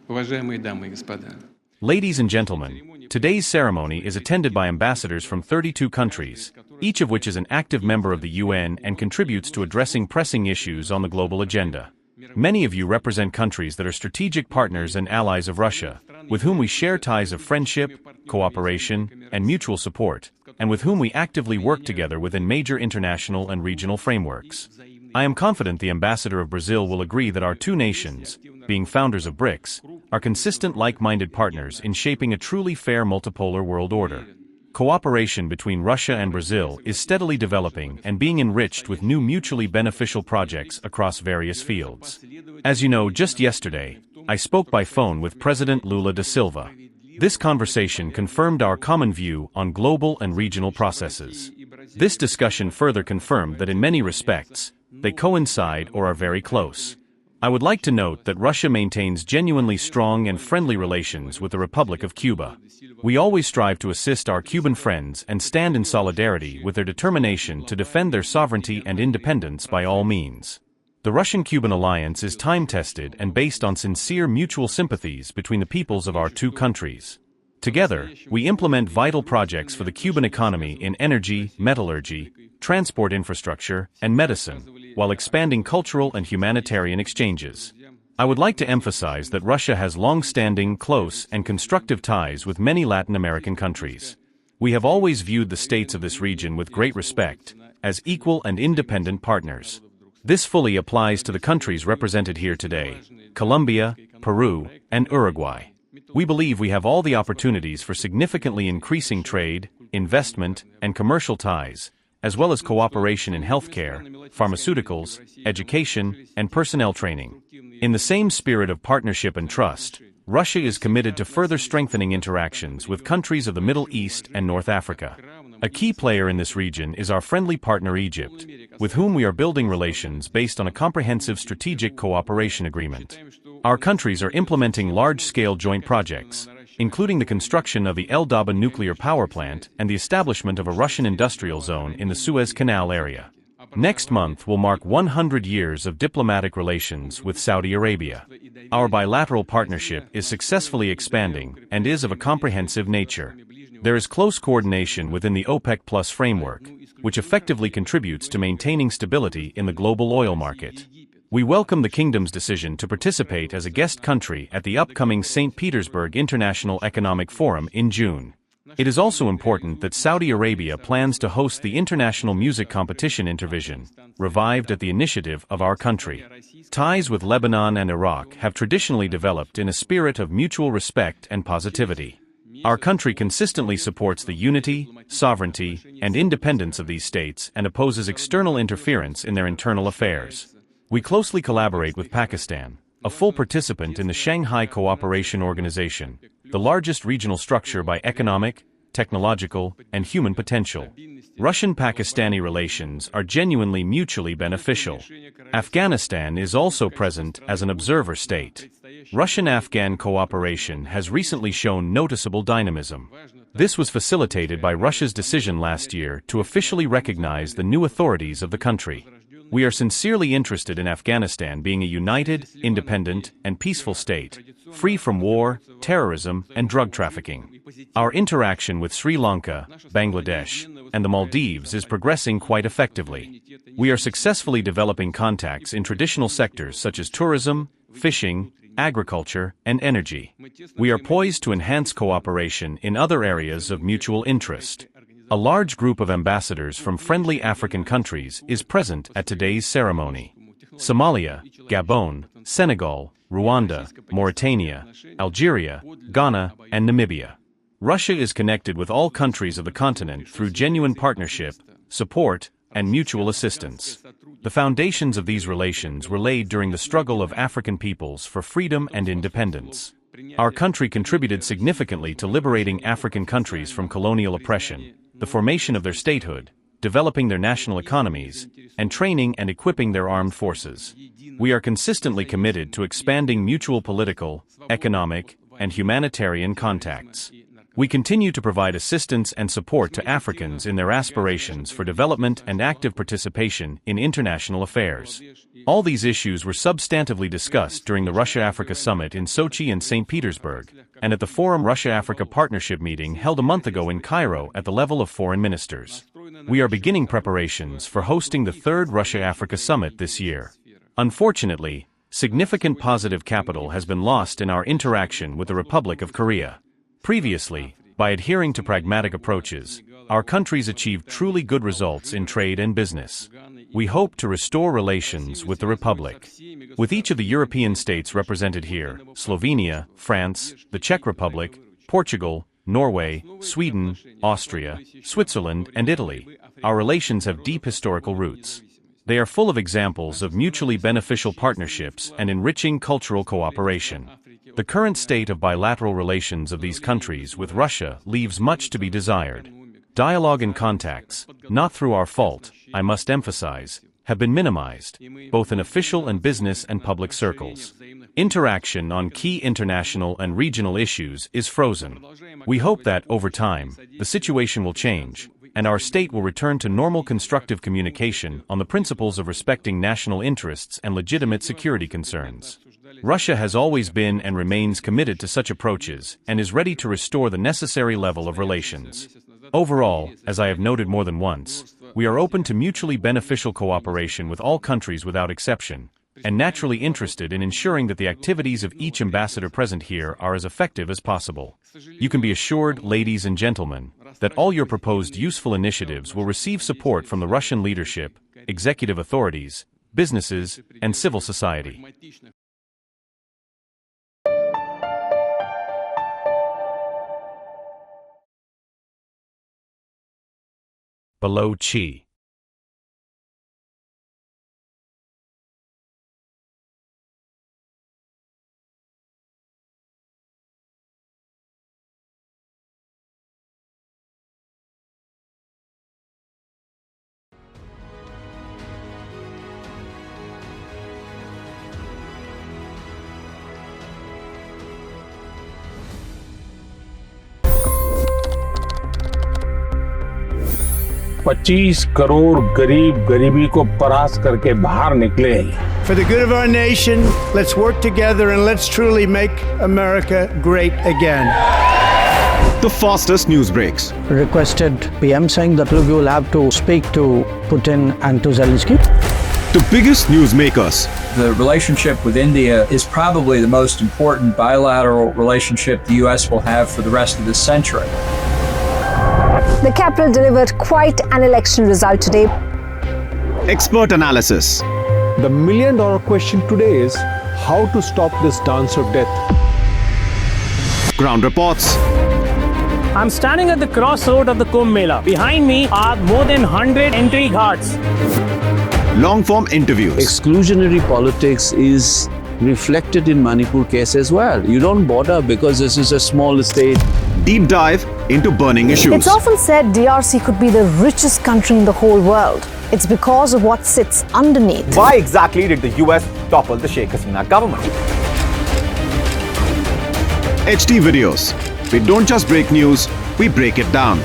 Уважаемые дамы и господа, Ladies and gentlemen, today's ceremony is attended by ambassadors from 32 countries, each of which is an active member of the UN and contributes to addressing pressing issues on the global agenda. Many of you represent countries that are strategic partners and allies of Russia, with whom we share ties of friendship, cooperation, and mutual support, and with whom we actively work together within major international and regional frameworks. I am confident the ambassador of Brazil will agree that our two nations, being founders of BRICS, are consistent like-minded partners in shaping a truly fair multipolar world order. Cooperation between Russia and Brazil is steadily developing and being enriched with new mutually beneficial projects across various fields. As you know, just yesterday, I spoke by phone with President Lula da Silva. This conversation confirmed our common view on global and regional processes. This discussion further confirmed that in many respects, they coincide or are very close. I would like to note that Russia maintains genuinely strong and friendly relations with the Republic of Cuba. We always strive to assist our Cuban friends and stand in solidarity with their determination to defend their sovereignty and independence by all means. The Russian-Cuban alliance is time-tested and based on sincere mutual sympathies between the peoples of our two countries. Together, we implement vital projects for the Cuban economy in energy, metallurgy, transport infrastructure, and medicine, while expanding cultural and humanitarian exchanges. I would like to emphasize that Russia has long-standing, close, and constructive ties with many Latin American countries. We have always viewed the states of this region with great respect, as equal and independent partners. This fully applies to the countries represented here today: Colombia, Peru, and Uruguay. We believe we have all the opportunities for significantly increasing trade, investment, and commercial ties, as well as cooperation in healthcare, pharmaceuticals, education, and personnel training. In the same spirit of partnership and trust, Russia is committed to further strengthening interactions with countries of the Middle East and North Africa. A key player in this region is our friendly partner Egypt, with whom we are building relations based on a comprehensive strategic cooperation agreement. Our countries are implementing large-scale joint projects, including the construction of the El Daba nuclear power plant and the establishment of a Russian industrial zone in the Suez Canal area. Next month will mark 100 years of diplomatic relations with Saudi Arabia. Our bilateral partnership is successfully expanding and is of a comprehensive nature. There is close coordination within the OPEC+ framework, which effectively contributes to maintaining stability in the global oil market. We welcome the Kingdom's decision to participate as a guest country at the upcoming St. Petersburg International Economic Forum in June. It is also important that Saudi Arabia plans to host the International Music Competition Intervision, revived at the initiative of our country. Ties with Lebanon and Iraq have traditionally developed in a spirit of mutual respect and positivity. Our country consistently supports the unity, sovereignty, and independence of these states and opposes external interference in their internal affairs. We closely collaborate with Pakistan, a full participant in the Shanghai Cooperation Organization, the largest regional structure by economic, technological, and human potential. Russian-Pakistani relations are genuinely mutually beneficial. Afghanistan is also present as an observer state. Russian-Afghan cooperation has recently shown noticeable dynamism. This was facilitated by Russia's decision last year to officially recognize the new authorities of the country. We are sincerely interested in Afghanistan being a united, independent, and peaceful state, free from war, terrorism, and drug trafficking. Our interaction with Sri Lanka, Bangladesh, and the Maldives is progressing quite effectively. We are successfully developing contacts in traditional sectors such as tourism, fishing, agriculture, and energy. We are poised to enhance cooperation in other areas of mutual interest. A large group of ambassadors from friendly African countries is present at today's ceremony. Somalia, Gabon, Senegal, Rwanda, Mauritania, Algeria, Ghana, and Namibia. Russia is connected with all countries of the continent through genuine partnership, support, and mutual assistance. The foundations of these relations were laid during the struggle of African peoples for freedom and independence. Our country contributed significantly to liberating African countries from colonial oppression, the formation of their statehood, developing their national economies, and training and equipping their armed forces. We are consistently committed to expanding mutual political, economic, and humanitarian contacts. We continue to provide assistance and support to Africans in their aspirations for development and active participation in international affairs. All these issues were substantively discussed during the Russia-Africa Summit in Sochi and St. Petersburg, and at the Forum Russia-Africa Partnership meeting held a month ago in Cairo at the level of foreign ministers. We are beginning preparations for hosting the third Russia-Africa Summit this year. Unfortunately, significant positive capital has been lost in our interaction with the Republic of Korea. Previously, by adhering to pragmatic approaches, our countries achieved truly good results in trade and business. We hope to restore relations with the Republic. With each of the European states represented here, Slovenia, France, the Czech Republic, Portugal, Norway, Sweden, Austria, Switzerland, and Italy, our relations have deep historical roots. They are full of examples of mutually beneficial partnerships and enriching cultural cooperation. The current state of bilateral relations of these countries with Russia leaves much to be desired. Dialogue and contacts, not through our fault, I must emphasize, have been minimized, both in official and business and public circles. Interaction on key international and regional issues is frozen. We hope that, over time, the situation will change, and our state will return to normal constructive communication on the principles of respecting national interests and legitimate security concerns. Russia has always been and remains committed to such approaches and is ready to restore the necessary level of relations. Overall, as I have noted more than once, we are open to mutually beneficial cooperation with all countries without exception, and naturally interested in ensuring that the activities of each ambassador present here are as effective as possible. You can be assured, ladies and gentlemen, that all your proposed useful initiatives will receive support from the Russian leadership, executive authorities, businesses, and civil society. Below Chi. $25 crore गरीब गरीबी को परास्त करके बाहर निकले। For the good of our nation, let's work together and let's truly make America great again. The fastest news breaks. Requested PM saying that look, you will have to speak to Putin and to Zelensky. The biggest news makers. The relationship with India is probably the most important bilateral relationship the U.S. will have for the rest of this century. The capital delivered quite an election result today. Expert analysis. The million-dollar question today is how to stop this dance of death. Ground reports. I'm standing at the crossroad of the Kumbh Mela. Behind me are more than 100 entry guards. Long-form interviews. Exclusionary politics is reflected in Manipur case as well. You don't bother because this is a small state. Deep dive into burning issues. It's often said DRC could be the richest country in the whole world. It's because of what sits underneath. Why exactly did the US topple the Sheikh Hasina government? HT videos. We don't just break news, we break it down.